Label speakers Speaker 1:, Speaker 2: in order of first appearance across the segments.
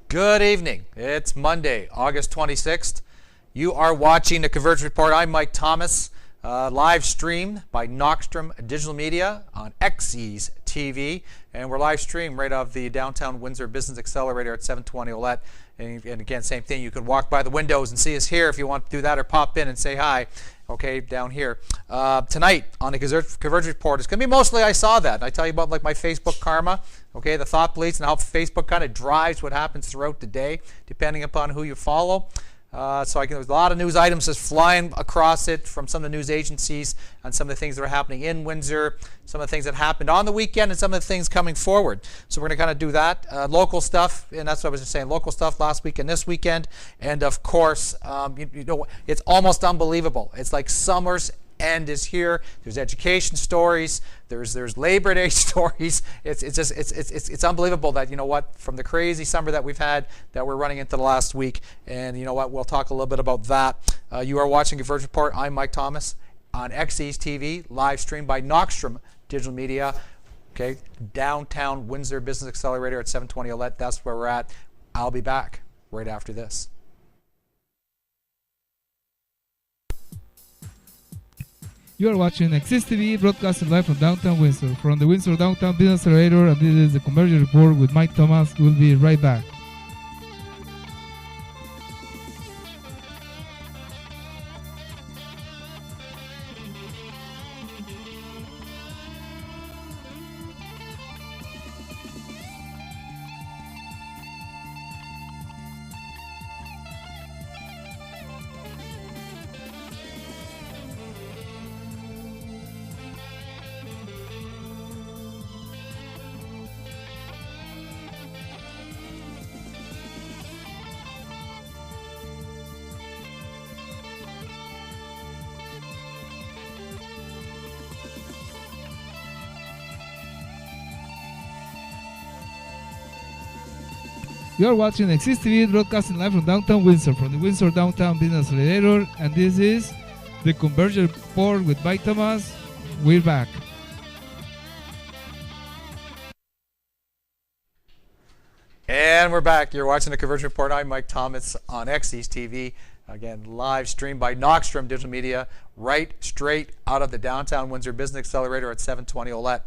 Speaker 1: Good evening. It's Monday, August 26th. You are watching the Convergence Report. I'm Mike Thomas, live streamed by Knockstrom Digital Media on XE's TV, and we're live streamed right off the Downtown Windsor Business Accelerator at 720 Ouellette. And again, same thing. You can walk by the windows and see us here if you want to do that, or pop in and say hi. Okay, down here. Tonight on the Convergence Report, it's going to be mostly I saw that. I tell you about like my Facebook karma, okay, the thought police, and how Facebook kind of drives what happens throughout the day, depending upon who you follow. There's a lot of news items just flying across it from some of the news agencies on some of the things that are happening in Windsor, some of the things that happened on the weekend, and some of the things coming forward. So we're going to kind of do that. Local stuff, and that's what I was just saying, local stuff last week and this weekend. And of course, it's almost unbelievable. It's like summer's end is here. There's education stories. There's Labor Day stories. It's unbelievable that, you know what, from the crazy summer that we've had, that we're running into the last week. And you know what, we'll talk a little bit about that. You are watching Convergence Report. I'm Mike Thomas on XE's TV, live streamed by Knockstrom Digital Media. Okay, Downtown Windsor Business Accelerator at 720 Ouellette. That's where we're at. I'll be back right after this.
Speaker 2: You are watching XE's TV, broadcasting live from downtown Windsor, from the Windsor Downtown Business Accelerator, and this is the Convergence Report with Mike Thomas. We'll be right back. You are watching XE's TV, broadcasting live from downtown Windsor, from the Windsor Downtown Business Accelerator, and this is the Convergence Report with Mike Thomas. We're back.
Speaker 1: And we're back. You're watching the Convergence Report. I'm Mike Thomas on XE's TV. Again, live streamed by Knockstrom Digital Media, right straight out of the Downtown Windsor Business Accelerator at 720 Ouellette.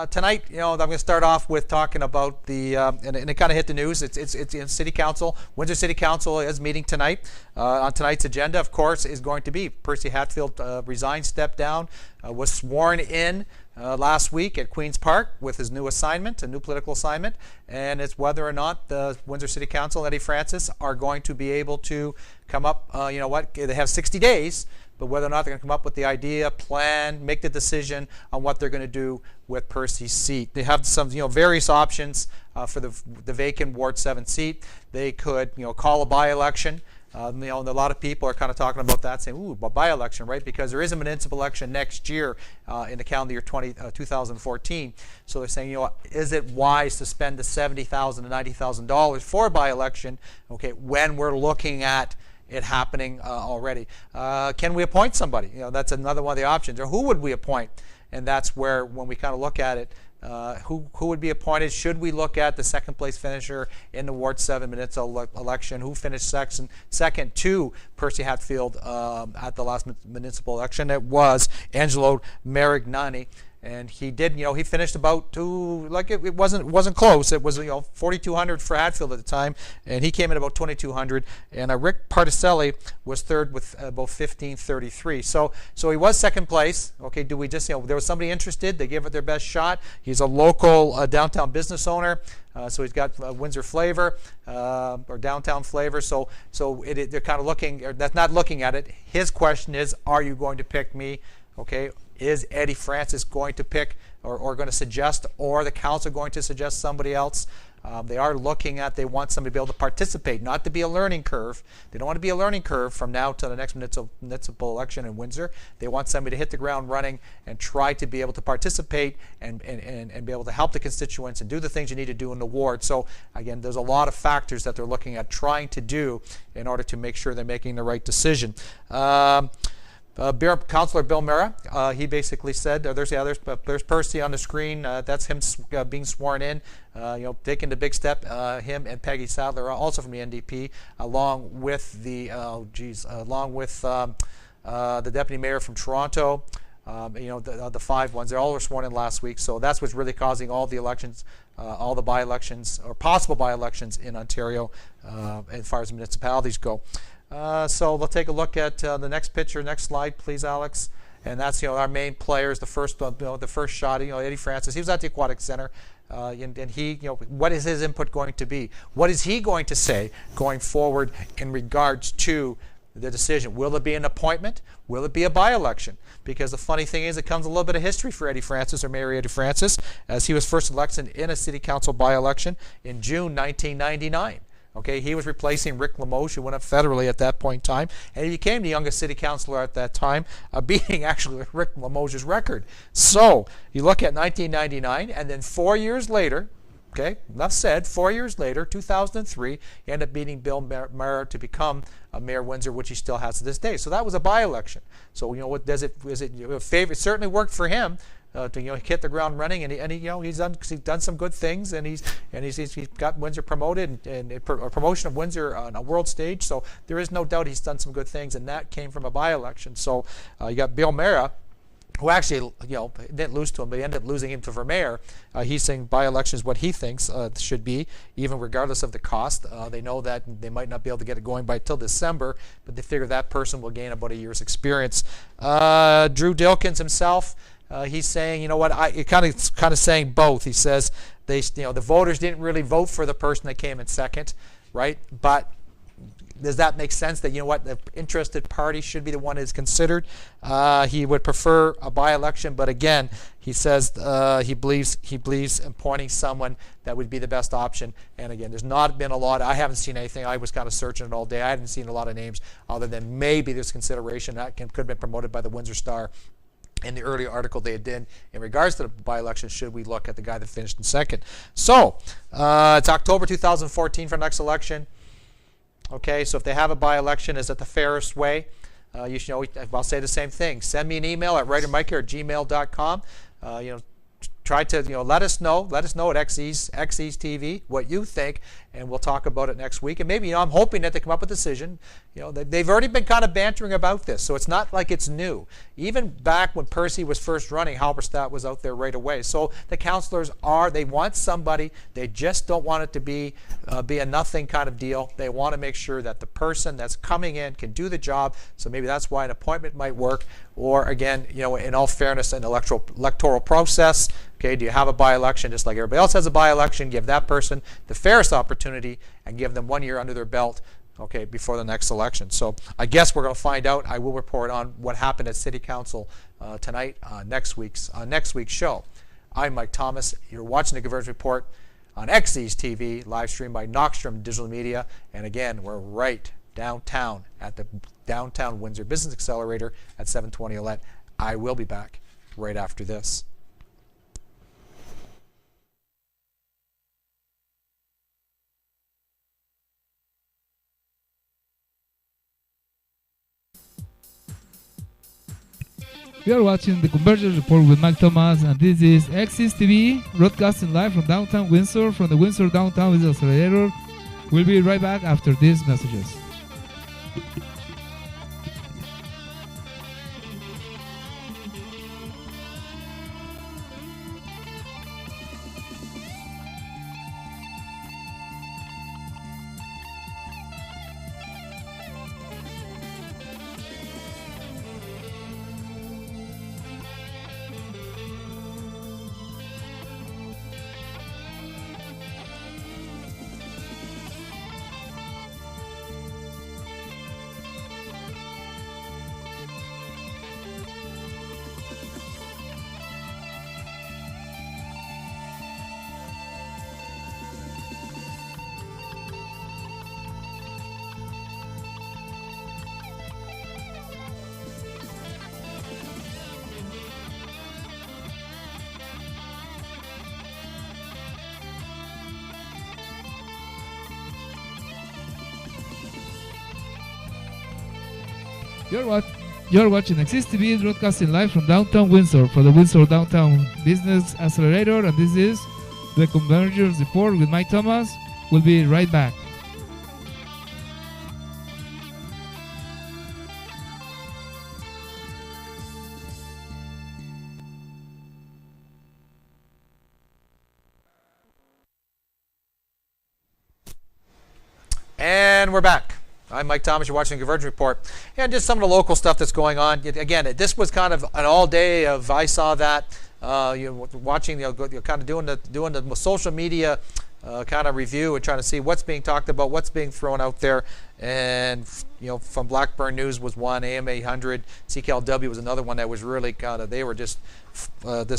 Speaker 1: Tonight, I'm going to start off with talking about the, and it kind of hit the news. It's in City Council. Windsor City Council is meeting tonight. On tonight's agenda, of course, is going to be Percy Hatfield resigned, stepped down, was sworn in last week at Queen's Park with his new assignment, a new political assignment, and it's whether or not the Windsor City Council, Eddie Francis, are going to be able to come up, they have 60 days, but whether or not they're going to come up with the idea, plan, make the decision on what they're going to do with Percy's seat. They have some, various options for the vacant Ward 7 seat. They could, call a by-election. And a lot of people are kind of talking about that, saying, ooh, by-election, right? Because there is a municipal election next year in the calendar year 2014. So they're saying, is it wise to spend the $70,000 to $90,000 for a by-election, okay, when we're looking at it happening already? Can we appoint somebody? That's another one of the options. Or who would we appoint? And that's where, when we kind of look at it, who would be appointed? Should we look at the second place finisher in the Ward 7 municipal election? Who finished second to Percy Hatfield at the last municipal election? It was Angelo Marignani. And he did, he finished about it wasn't close. It was, 4,200 for Hatfield at the time, and he came in about 2,200. And Rick Particelli was third with about 1,533. So he was second place. Okay, do we just, there was somebody interested? They gave it their best shot. He's a local downtown business owner. So he's got Windsor flavor or downtown flavor. So they're kind of looking, or that's not looking at it. His question is, are you going to pick me? Okay. Is Eddie Francis going to pick or going to suggest, or the council going to suggest somebody else? They are looking at, they want somebody to be able to participate, not to be a learning curve. They don't want to be a learning curve from now to the next municipal election in Windsor. They want somebody to hit the ground running and try to be able to participate and be able to help the constituents and do the things you need to do in the ward. So again, there's a lot of factors that they're looking at trying to do in order to make sure they're making the right decision. Councillor Bill Mera, he basically said, there's Percy on the screen. That's him being sworn in. Taking the big step. Him and Peggy Sadler, also from the NDP, along with the deputy mayor from Toronto. The 5 ones. They all were sworn in last week. So that's what's really causing all the elections, all the by-elections or possible by-elections in Ontario, as far as municipalities go. So we'll take a look at the next picture. Next slide, please, Alex. And that's our main players. The first shot. Eddie Francis. He was at the Aquatic Center, and he, what is his input going to be? What is he going to say going forward in regards to the decision? Will it be an appointment? Will it be a by-election? Because the funny thing is, it comes a little bit of history for Eddie Francis, or Mayor Eddie Francis, as he was first elected in a city council by-election in June 1999. Okay, he was replacing Rick Limoges, who went up federally at that point in time, and he became the youngest city councilor at that time, beating actually Rick Limoges' record. So you look at 1999, and then 4 years later, okay, enough said, 4 years later, 2003, he ended up beating Bill Mera to become Mayor Windsor, which he still has to this day. So that was a by-election. So what does it? Is it a favor? It certainly worked for him. To hit the ground running, and he's done some good things, and he's got Windsor promoted, and a promotion of Windsor on a world stage. So there is no doubt he's done some good things, and that came from a by-election. So you got Bill Mera, who actually didn't lose to him, but he ended up losing him for mayor. He's saying by-election is what he thinks should be, even regardless of the cost. They know that they might not be able to get it going by till December, but they figure that person will gain about a year's experience. Drew Dilkins himself. He's saying, kind of saying both. He says the voters didn't really vote for the person that came in second, right? But does that make sense that the interested party should be the one that is considered? He would prefer a by-election, but again, he says he believes in appointing someone that would be the best option. And again, there's not been a lot. I haven't seen anything. I was kind of searching it all day. I haven't seen a lot of names other than maybe there's consideration that could have been promoted by the Windsor Star. In the earlier article they did in regards to the by-election, should we look at the guy that finished in second? So it's October 2014 for next election. Okay, so if they have a by-election, is it the fairest way? I'll say the same thing. Send me an email at writermike@gmail.com. Try to let us know at XE's TV what you think, and we'll talk about it next week. And maybe I'm hoping that they come up with a decision. They've already been kind of bantering about this, so it's not like it's new. Even back when Percy was first running, Halberstadt was out there right away. So the councillors they want somebody. They just don't want it to be a nothing kind of deal. They want to make sure that the person that's coming in can do the job. So maybe that's why an appointment might work. Or again, in all fairness, an electoral process. Okay, do you have a by-election just like everybody else has a by-election? Give that person the fairest opportunity and give them 1 year under their belt, okay, before the next election. So I guess we're going to find out. I will report on what happened at City Council tonight on next week's show. I'm Mike Thomas. You're watching the Convergence Report on XE's TV, live streamed by Knockstrom Digital Media. And again, we're right downtown at the Downtown Windsor Business Accelerator at 720 Ouellette. I will be back right after this.
Speaker 2: You are watching the Convergence Report with Mike Thomas, and this is XE's TV, broadcasting live from downtown Windsor, from the Windsor Downtown Business Accelerator. We'll be right back after these messages. You're watching XSTV broadcasting live from downtown Windsor for the Windsor Downtown Business Accelerator, and this is the Convergence Report with Mike Thomas. We'll be right back.
Speaker 1: And we're back. I'm Mike Thomas. You're watching the Convergence Report. And just some of the local stuff that's going on. Again, this was kind of an all day of, I saw that, watching, you're kind of doing the social media kind of review and trying to see what's being talked about, what's being thrown out there. And, from Blackburn News was one, AM 800, CKLW was another one that was really kind of, they were just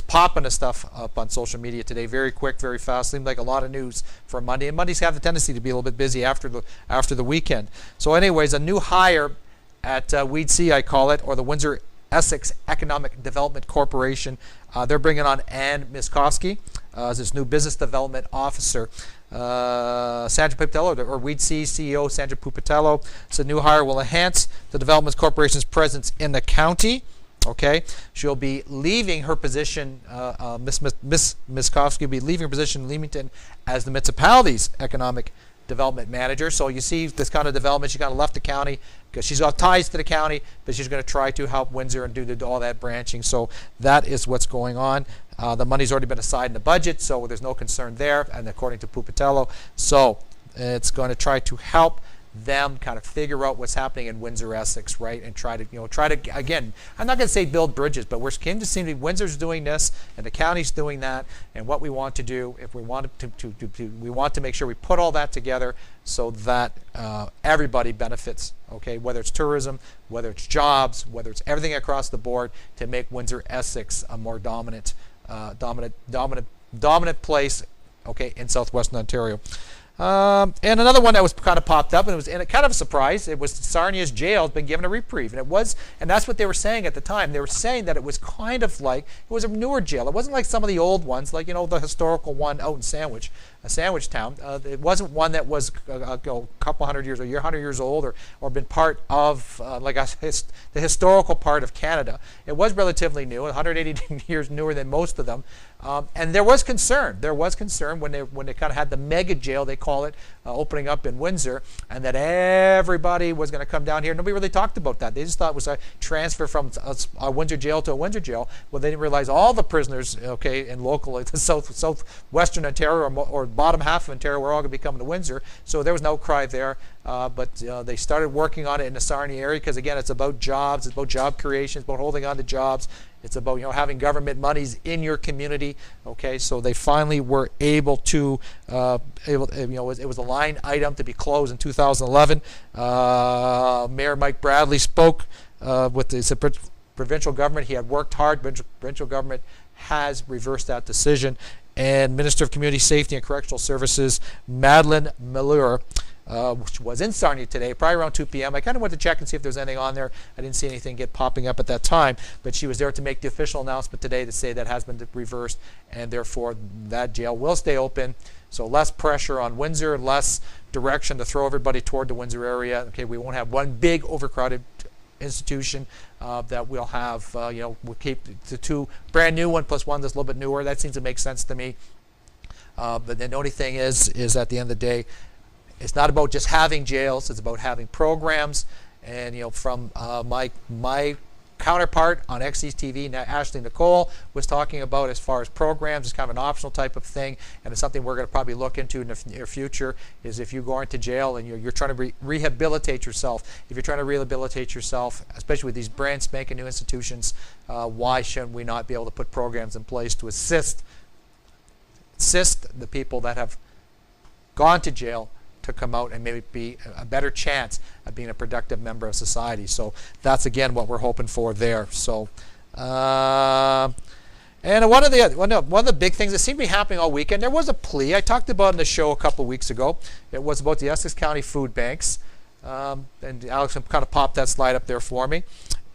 Speaker 1: popping the stuff up on social media today, very quick, very fast. Seemed like a lot of news for Monday, and Mondays have the tendency to be a little bit busy after the weekend. So, anyways, a new hire at WEDC, I call it, or the Windsor-Essex Economic Development Corporation. They're bringing on Ann Miskowski as this new business development officer. Sandra Pupatello, or WEDC CEO Sandra Pupatello, so the new hire will enhance the Development Corporation's presence in the county. Okay, she'll be leaving her position. Miss Miskowski will be leaving her position in Leamington as the municipality's economic development manager. So you see this kind of development. She kind of left the county because she's got ties to the county, but she's going to try to help Windsor and do all that branching. So that is what's going on. The money's already been assigned in the budget, so there's no concern there. And according to Pupatello, so it's going to try to help them kind of figure out what's happening in Windsor-Essex, right, and try to again, I'm not going to say build bridges, but we're seem to be Windsor's doing this and the county's doing that, and what we want to do, if we want we want to make sure we put all that together so that everybody benefits, okay, whether it's tourism, whether it's jobs, whether it's everything across the board, to make Windsor-Essex a more dominant place, okay, in southwestern Ontario. And another one that was kind of popped up, and it was kind of a surprise. It was Sarnia's jail has been given a reprieve, and that's what they were saying at the time. They were saying that it was kind of like it was a newer jail. It wasn't like some of the old ones, like the historical one out in Sandwich Town. It wasn't one that was a couple hundred years or 100 years old or been part of the historical part of Canada. It was relatively new, 180 years newer than most of them. And there was concern. There was concern when they kind of had the mega jail, they call it, opening up in Windsor, and that everybody was going to come down here. Nobody really talked about that. They just thought it was a transfer from a Windsor jail to a Windsor jail. Well, they didn't realize all the prisoners, okay, in local, southwestern Ontario or bottom half of Ontario were all going to be coming to Windsor. So there was no cry there. But they started working on it in the Sarnia area because, again, it's about jobs, it's about job creation, it's about holding on to jobs. It's about having government monies in your community. Okay, so they finally were able to it was a line item to be closed in 2011. Mayor Mike Bradley spoke with the provincial government. He had worked hard. Provincial government has reversed that decision. And Minister of Community Safety and Correctional Services Madeleine Miller, which was in Sarnia today, probably around 2 p.m. I kind of went to check and see if there was anything on there. I didn't see anything popping up at that time, but she was there to make the official announcement today to say that has been reversed, and therefore that jail will stay open. So less pressure on Windsor, less direction to throw everybody toward the Windsor area. Okay, we won't have one big overcrowded institution that we'll have. We'll keep the two brand new one plus one that's a little bit newer. That seems to make sense to me. But then the only thing is at the end of the day, it's not about just having jails. It's about having programs. And from my counterpart on XE's TV, Ashley Nicole, was talking about as far as programs. It's kind of an optional type of thing, and it's something we're going to probably look into in the near future. Is if you go into jail and you're trying to rehabilitate yourself. If you're trying to rehabilitate yourself, especially with these brand spanking new institutions, why shouldn't we not be able to put programs in place to assist the people that have gone to jail to come out and maybe be a better chance of being a productive member of society. So that's again what we're hoping for there. So and one of the big things that seemed to be happening all weekend, there was a plea I talked about in the show a couple of weeks ago. It was about the Essex County food banks, and Alex kind of popped that slide up there for me.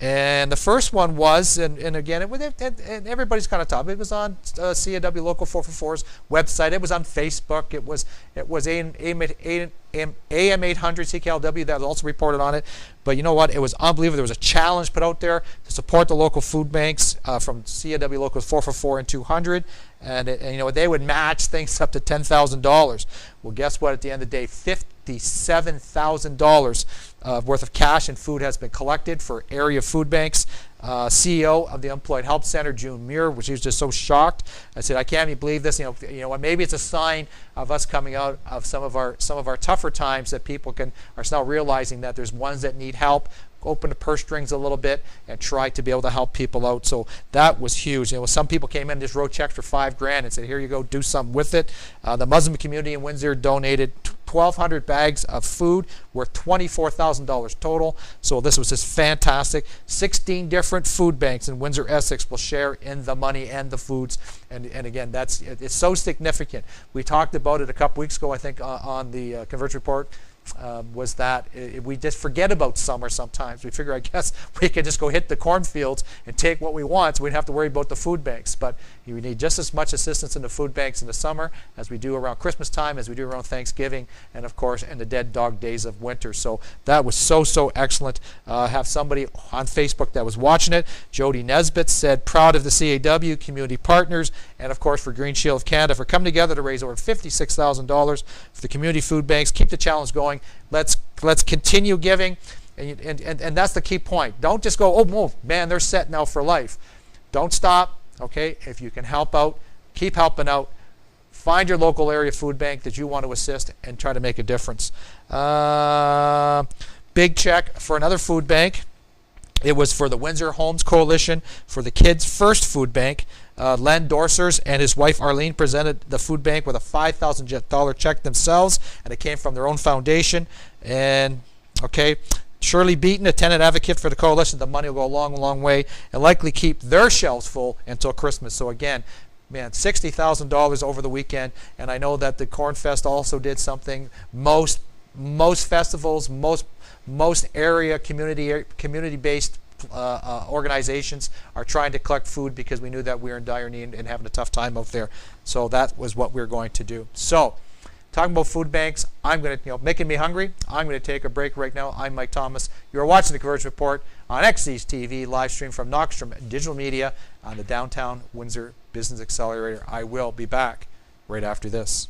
Speaker 1: And the first one was, and again, and everybody's kind of top. It was on CAW Local 444's website. It was on Facebook. It was AM 800 CKLW that also reported on it. But you know what? It was unbelievable. There was a challenge put out there to support the local food banks from CAW Locals 444 and 200. And you know, they would match things up to $10,000. Well, guess what? At the end of the day, $57,000 worth of cash and food has been collected for area food banks. CEO of the Employed Help Center, June Muir, which he was just so shocked. I said, I can't even believe this. You know what? Maybe it's a sign of us coming out of some of our tougher times, that people are now realizing that there's ones that need help. Open the purse strings a little bit and try to be able to help people out. So that was huge. You know, some people came in and just wrote checks for $5,000 and said, here you go, do something with it. The Muslim community in Windsor donated 1,200 bags of food worth $24,000 total. So this was just fantastic. 16 different food banks in Windsor-Essex will share in the money and the foods. And again, it's so significant. We talked about it a couple weeks ago, I think, on the Convergence Report. Was that we just forget about summer sometimes. We figure, I guess, we could just go hit the cornfields and take what we want, so we don't have to worry about the food banks. But we need just as much assistance in the food banks in the summer as we do around Christmas time, as we do around Thanksgiving, and of course in the dead dog days of winter. So that was so excellent. Have somebody on Facebook that was watching it. Jody Nesbitt said, proud of the CAW, community partners, and of course for Green Shield of Canada for coming together to raise over $56,000 for the community food banks. Keep the challenge going. Let's continue giving, and that's the key point. Don't just go, oh man, they're set now for life. Don't stop. Okay, if you can help out, keep helping out. Find your local area food bank that you want to assist and try to make a difference. Big check for another food bank. It was for the Windsor Homes Coalition for the Kids First Food Bank. Len Dorsers and his wife Arlene presented the food bank with a $5,000 check themselves, and it came from their own foundation. And okay, Shirley Beaton, a tenant advocate for the coalition, the money will go a long way and likely keep their shelves full until Christmas. So again, man, $60,000 over the weekend. And I know that the Corn Fest also did something. Most festivals, most area community-based organizations are trying to collect food because we knew that we were in dire need and having a tough time out there. So that was what we were going to do. So talking about food banks, I'm going to, making me hungry. I'm going to take a break right now. I'm Mike Thomas. You're watching the Convergence Report on XE's TV, live stream from Knoxstrom Digital Media on the Downtown Windsor Business Accelerator. I will be back right after this.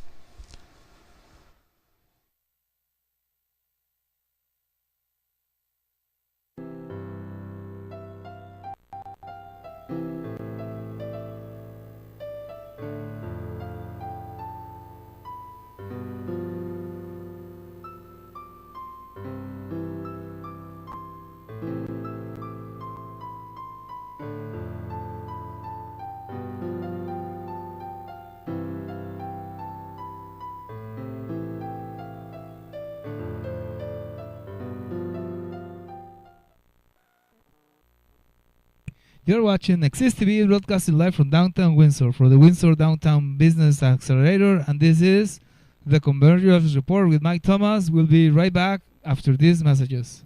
Speaker 2: You're watching Exist TV, broadcasting live from downtown Windsor for the Windsor Downtown Business Accelerator, and this is the Convergence Report with Mike Thomas. We'll be right back after these messages.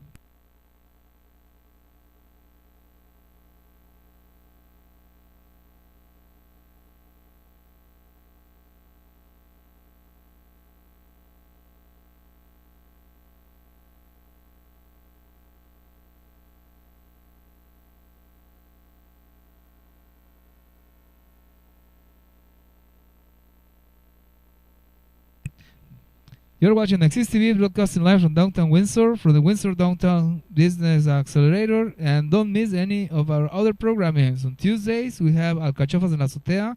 Speaker 2: You're watching Exist TV, broadcasting live from downtown Windsor for the Windsor Downtown Business Accelerator, and don't miss any of our other programming. On Tuesdays we have Alcachofas en la Azotea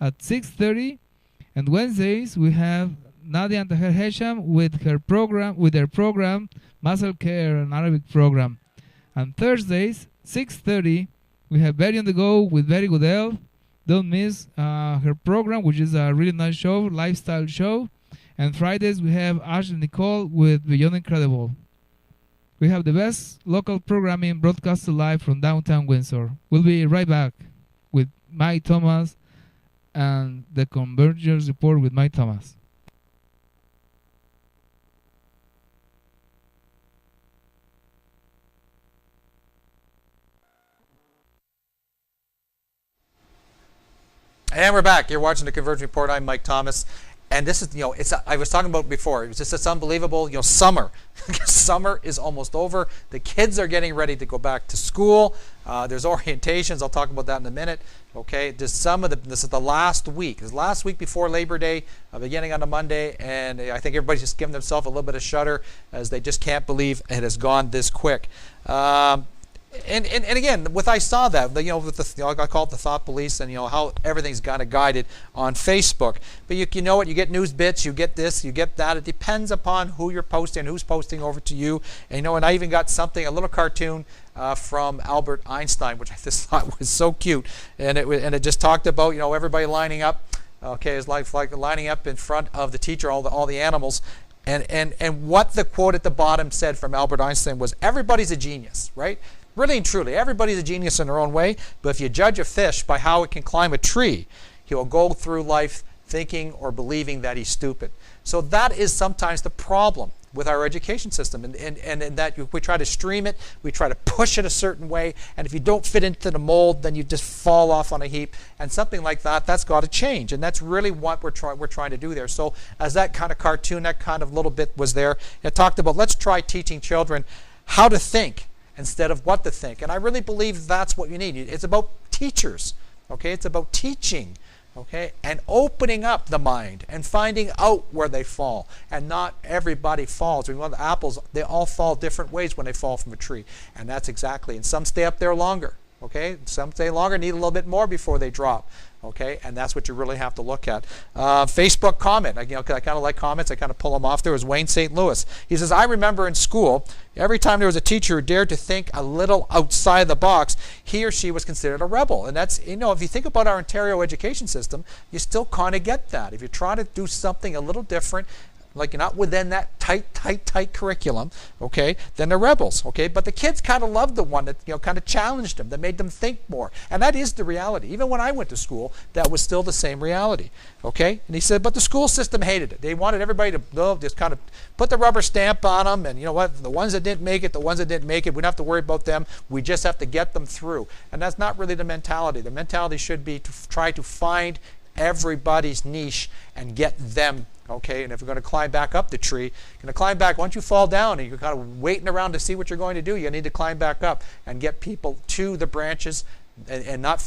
Speaker 2: at 6:30, and Wednesdays we have Nadia and Taher Hesham with their program Muscle Care, an Arabic program. And Thursdays 6:30 we have Betty on the Go with Betty Goodell. Don't miss her program, which is a really nice show, lifestyle show. And Fridays we have Ashley Nicole with Beyond Incredible. We have the best local programming broadcasted live from downtown Windsor. We'll be right back with Mike Thomas and the Convergence Report with Mike Thomas.
Speaker 1: And we're back. You're watching the Convergence Report. I'm Mike Thomas. And this is, I was talking about before, it's unbelievable. Summer. Summer is almost over. The kids are getting ready to go back to school. There's orientations. I'll talk about that in a minute. Okay, this is the last week. This is the last week before Labor Day, beginning on a Monday, and I think everybody's just giving themselves a little bit of shudder as they just can't believe it has gone this quick. And again, I saw that, with I call it the thought police, and how everything's kind of guided on Facebook. But you know what? You get news bits, you get this, you get that. It depends upon who you're posting, who's posting over to you. And and I even got a little cartoon from Albert Einstein, which I just thought was so cute, and it just talked about everybody lining up. Okay, it's like lining up in front of the teacher, all the animals. And what the quote at the bottom said from Albert Einstein was, everybody's a genius, right? Really and truly, everybody's a genius in their own way, but if you judge a fish by how it can climb a tree, he will go through life thinking or believing that he's stupid. So that is sometimes the problem with our education system, and that we try to stream it, we try to push it a certain way, and if you don't fit into the mold, then you just fall off on a heap, and something like that's got to change, and that's really what we're trying to do there. So as that kind of cartoon, that kind of little bit was there, it talked about, let's try teaching children how to think instead of what to think. And I really believe that's what you need. It's about teachers, okay? It's about teaching, okay? And opening up the mind and finding out where they fall. And not everybody falls. We want the apples, they all fall different ways when they fall from a tree. And that's exactly, and some stay up there longer, okay? Some stay longer, need a little bit more before they drop. Okay, and that's what you really have to look at. Facebook comment. I kind of like comments. I kind of pull them off. There was Wayne St. Louis. He says, I remember in school, every time there was a teacher who dared to think a little outside the box, he or she was considered a rebel. And that's, if you think about our Ontario education system, you still kind of get that. If you're trying to do something a little different, like you're not within that tight curriculum, okay, then they're rebels, okay? But the kids kind of loved the one that, kind of challenged them, that made them think more. And that is the reality. Even when I went to school, that was still the same reality, okay? And he said, but the school system hated it. They wanted everybody to just kind of put the rubber stamp on them, and you know what, the ones that didn't make it, we don't have to worry about them. We just have to get them through. And that's not really the mentality. The mentality should be to try to find everybody's niche and get them. Okay, and if you're going to climb back up the tree, you're going to climb back. Once you fall down and you're kind of waiting around to see what you're going to do, you need to climb back up and get people to the branches and not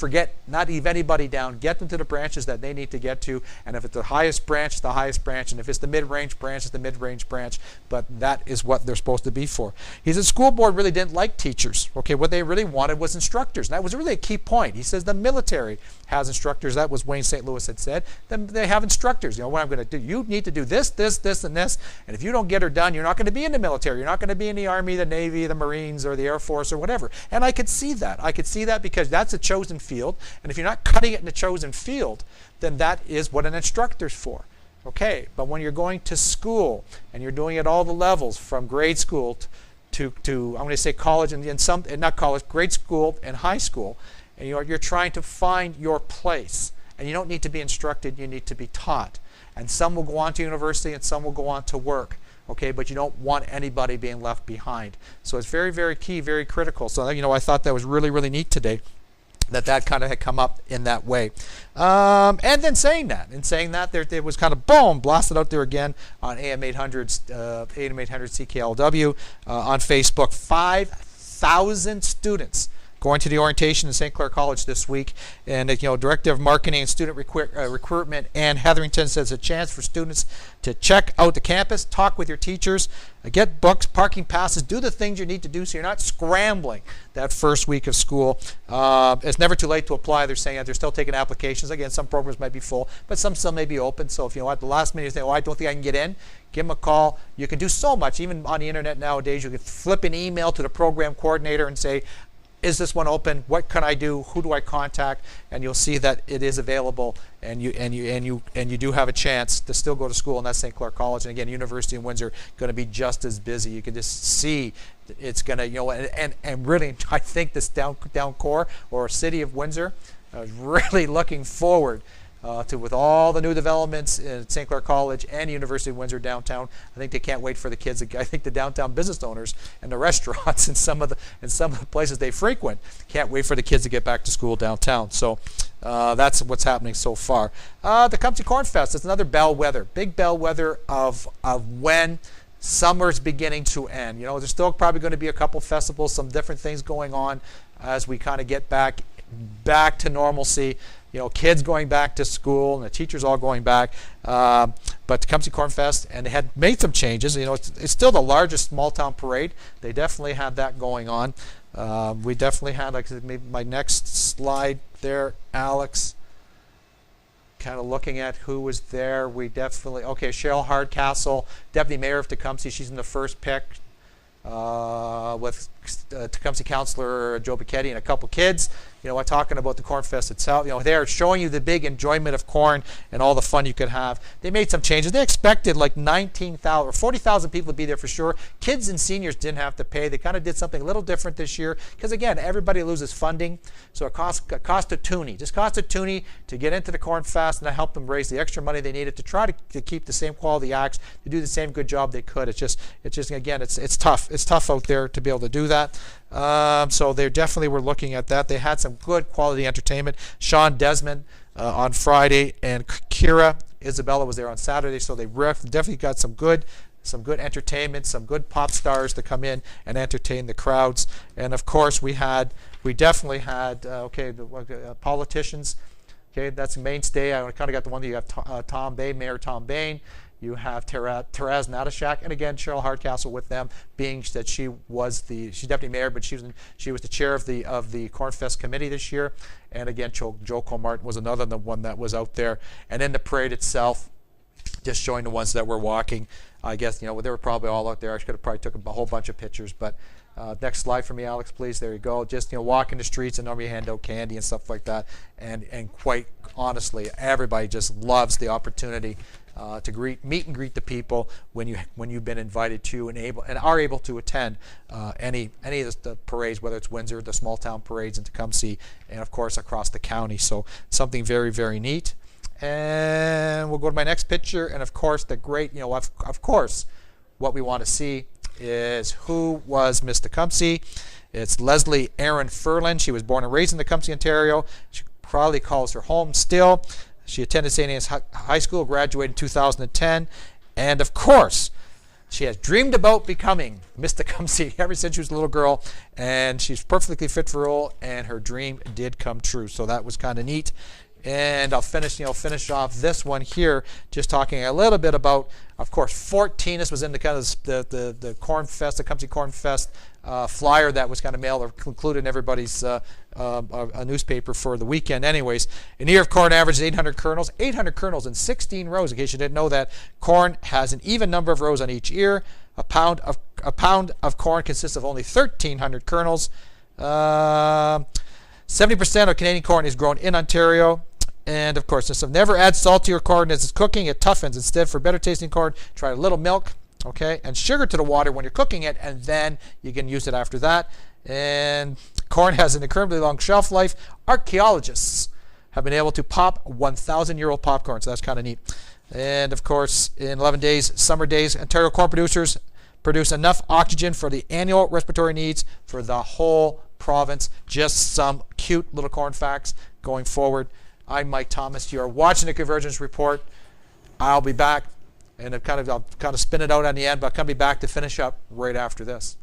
Speaker 1: leave anybody down. Get them to the branches that they need to get to. And if it's the highest branch, it's the highest branch. And if it's the mid-range branch, it's the mid-range branch. But that is what they're supposed to be for. He said school board really didn't like teachers. Okay, what they really wanted was instructors. And that was really a key point. He says the military has instructors. That was Wayne St. Louis had said. Then they have instructors. What I'm going to do, you need to do this, this, this, and this. And if you don't get her done, you're not going to be in the military. You're not going to be in the Army, the Navy, the Marines, or the Air Force, or whatever. And I could see that. I could see that because that's a chosen field. And if you're not cutting it in the chosen field, then that is what an instructor's for. Okay, but when you're going to school and you're doing it at all the levels, from grade school to I'm going to say college and not college, grade school and high school, and you're trying to find your place. And you don't need to be instructed, you need to be taught. And some will go on to university and some will go on to work. Okay, but you don't want anybody being left behind. So it's very, very key, very critical. So I thought that was really, really neat today, that kind of had come up in that way. And then saying that, there was kind of boom, blasted out there again on AM 800 CKLW on Facebook. 5,000 students going to the orientation in St. Clair College this week. And Director of Marketing and Student Recruitment Ann Hetherington says a chance for students to check out the campus, talk with your teachers, get books, parking passes, do the things you need to do so you're not scrambling that first week of school. It's never too late to apply. They're saying that they're still taking applications. Again, some programs might be full, but some still may be open. So if at the last minute you think, I don't think I can get in, give them a call. You can do so much. Even on the internet nowadays, you can flip an email to the program coordinator and say, is this one open? What can I do? Who do I contact? And you'll see that it is available, and you do have a chance to still go to school, and that's St. Clair College. And again, University of Windsor going to be just as busy. You can just see it's going to, and really, I think this down core or city of Windsor is really looking forward with all the new developments at St. Clair College and University of Windsor downtown. I think they can't wait for the kids. I think the downtown business owners and the restaurants and some of the places they frequent can't wait for the kids to get back to school downtown. So That's what's happening so far. The Tecumseh Corn Fest is another bellwether, big bellwether of when summer's beginning to end. You know, there's still probably going to be a couple festivals, some different things going on as we kind of get back to normalcy. You know, kids going back to school and the teachers all going back. But Tecumseh Corn Fest, and they had made some changes. You know, it's still the largest small town parade. They definitely had that going on. We definitely had, like maybe my next slide there, Alex. Kind of looking at who was there. We definitely, okay, Cheryl Hardcastle, Deputy Mayor of Tecumseh. She's in the first pick with Tecumseh Councillor Joe Bichetti and a couple kids. You know, talking about the Corn Fest itself. You know, they're showing you the big enjoyment of corn and all the fun you could have. They made some changes. They expected like 19,000 or 40,000 people to be there for sure. Kids and seniors didn't have to pay. They kind of did something a little different this year because, again, everybody loses funding. So it cost a toonie. Just cost a toonie to get into the Corn Fest, and to help them raise the extra money they needed to try to keep the same quality acts, to do the same good job they could. It's just again, it's tough. It's tough out there to be able to do that. So they definitely were looking at that. They had some good quality entertainment. Sean Desmond on Friday, and Kira Isabella was there on Saturday. So they definitely got some good entertainment, some good pop stars to come in and entertain the crowds. And of course, we definitely had politicians. Okay, that's the mainstay. I kind of got the one that you have Mayor Tom Bain. You have Teraz Natashak, and again Cheryl Hardcastle with them, being that she's deputy mayor, but she was the chair of the Corn Fest committee this year. And again, Joe Colmartin was another one that was out there. And in the parade itself, just showing the ones that were walking. I guess, you know, they were probably all out there. I could have probably took a whole bunch of pictures, but next slide for me, Alex, please. There you go. Just, you know, walking the streets, and normally hand out candy and stuff like that. And quite honestly, everybody just loves the opportunity to meet and greet the people when you've been invited to and are able to attend any of the parades, whether it's Windsor, the small town parades in Tecumseh, and of course across the county. So something very, very neat. And we'll go to my next picture. And of course, the great, you know, of course, what we want to see is who was Miss Tecumseh. It's Leslie Erin Furlan. She was born and raised in Tecumseh, Ontario. She probably calls her home still. She attended St. Anne's High School, graduated in 2010. And of course, she has dreamed about becoming Miss Tecumseh ever since she was a little girl. And she's perfectly fit for the role, and her dream did come true. So that was kind of neat. And I'll finish off this one here, just talking a little bit about, of course, Fort Tennis was in the kind of the Corn Fest, the Tecumseh Corn Fest flyer that was kind of mailed or included in everybody's a newspaper for the weekend. Anyways, an ear of corn averages 800 kernels in 16 rows. In case you didn't know that, corn has an even number of rows on each ear. A pound of corn consists of only 1,300 kernels. 70% of Canadian corn is grown in Ontario. And of course, this never add salt to your corn as it's cooking. It toughens. Instead, for better tasting corn, try a little milk, okay, and sugar to the water when you're cooking it, and then you can use it after that. And corn has an incredibly long shelf life. Archaeologists have been able to pop 1,000-year-old popcorn, so that's kind of neat. And of course, in 11 days, summer days, Ontario corn producers produce enough oxygen for the annual respiratory needs for the whole province. Just some cute little corn facts going forward. I'm Mike Thomas. You are watching the Convergence Report. I'll be back, and I'll kind of spin it out on the end, but I'll be back to finish up right after this.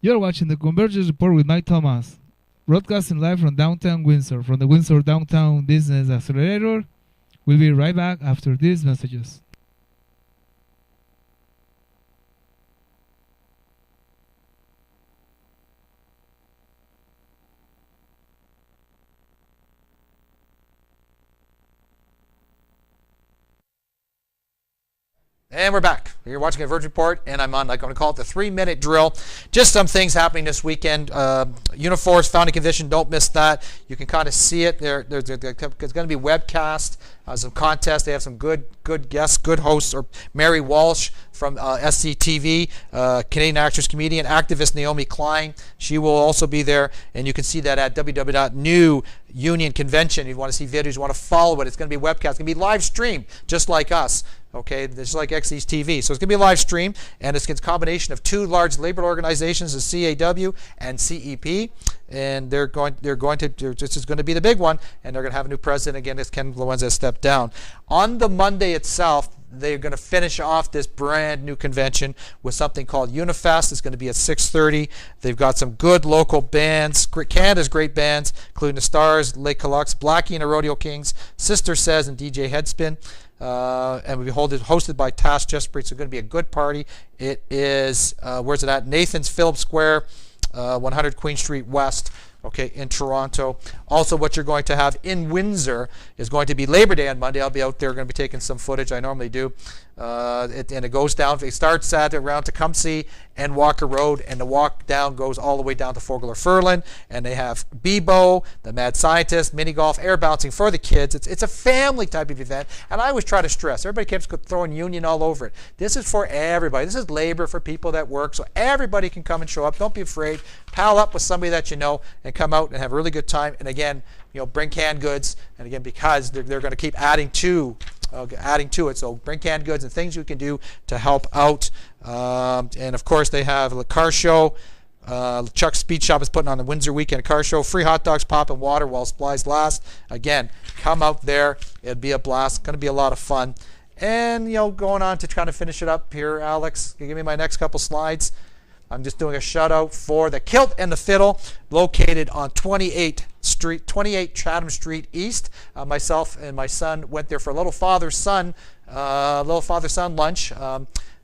Speaker 2: You're watching the Convergence Report with Mike Thomas, broadcasting live from downtown Windsor, from the Windsor Downtown Business Accelerator. We'll be right back after these messages.
Speaker 1: And we're back. You're watching Convergence Report, and I'm going to call it the 3-minute drill. Just some things happening this weekend. Uniforce founding convention, don't miss that. You can kind of see it. There's going to be webcast, some contests. They have some good guests, good hosts. Or Mary Walsh from SCTV, Canadian actress, comedian, activist Naomi Klein. She will also be there, and you can see that at www.newunionconvention. If you want to see videos, you want to follow it, it's going to be webcast. It's going to be live streamed, just like us. Okay, just like XE's TV. So it's going to be a live stream, and it's a combination of two large labor organizations, the CAW and CEP, and this is going to be the big one, and they're going to have a new president again, as Ken Loenza stepped down. On the Monday itself, they're going to finish off this brand new convention with something called Unifest. It's going to be at 6:30. They've got some good local bands, Canada's great bands, including the Stars, Lake Calux, Blackie and the Rodeo Kings, Sister Says, and DJ Headspin. And we'll be hosted by Tash Jesprit. So it's going to be a good party. It is, where's it at? Nathan's Phillips Square, 100 Queen Street West, okay, in Toronto. Also, what you're going to have in Windsor is going to be Labor Day on Monday. I'll be out there, going to be taking some footage. I normally do. And it goes down, it starts at around Tecumseh and Walker Road, and the walk down goes all the way down to Fogler-Furlan, and they have Bebo, the Mad Scientist, mini golf, air bouncing for the kids. It's a family type of event, and I always try to stress, everybody keeps throwing union all over it. This is for everybody. This is labor for people that work, so everybody can come and show up. Don't be afraid. Pal up with somebody that you know and come out and have a really good time. And again, bring canned goods, and again, because they're going to keep adding to it. So bring canned goods and things you can do to help out. And of course, they have a car show. Chuck's Speed Shop is putting on the Windsor Weekend Car Show. Free hot dogs, pop, and water while supplies last. Again, come out there. It'll be a blast. Going to be a lot of fun. And going on to kind of finish it up here, Alex, can you give me my next couple slides? I'm just doing a shout out for the Kilt and the Fiddle, located on 28 Chatham Street East. Myself and my son went there for a little father-son lunch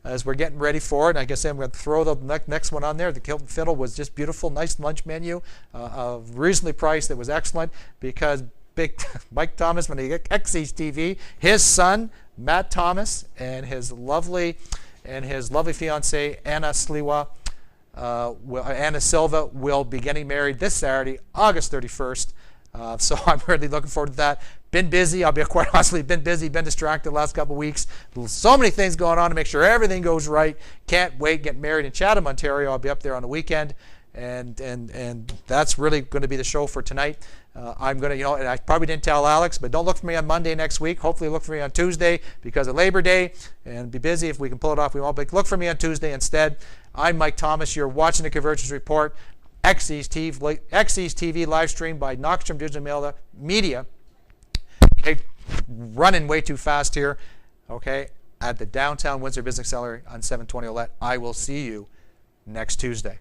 Speaker 1: as we're getting ready for it. And I guess I'm going to throw the next one on there. The Kilt and Fiddle was just beautiful, nice lunch menu, reasonably priced. It was excellent because big Mike Thomas, when he got XE's TV, his son Matt Thomas and his lovely fiancee Anna Sliwa. Anna Silva will be getting married this Saturday, August 31st. So I'm really looking forward to that. Been busy. I'll be quite honestly been distracted the last couple of weeks. So many things going on to make sure everything goes right. Can't wait. Get married in Chatham, Ontario. I'll be up there on the weekend, and that's really going to be the show for tonight. I'm going to, and I probably didn't tell Alex, but don't look for me on Monday next week. Hopefully look for me on Tuesday because of Labor Day, and be busy if we can pull it off. We won't, but look for me on Tuesday instead. I'm Mike Thomas. You're watching the Convergence Report, XE's TV live stream by Knockstrom Digital Media. Okay, running way too fast here. Okay, at the Downtown Windsor Business Accelerator on 720 Ouellette. I will see you next Tuesday.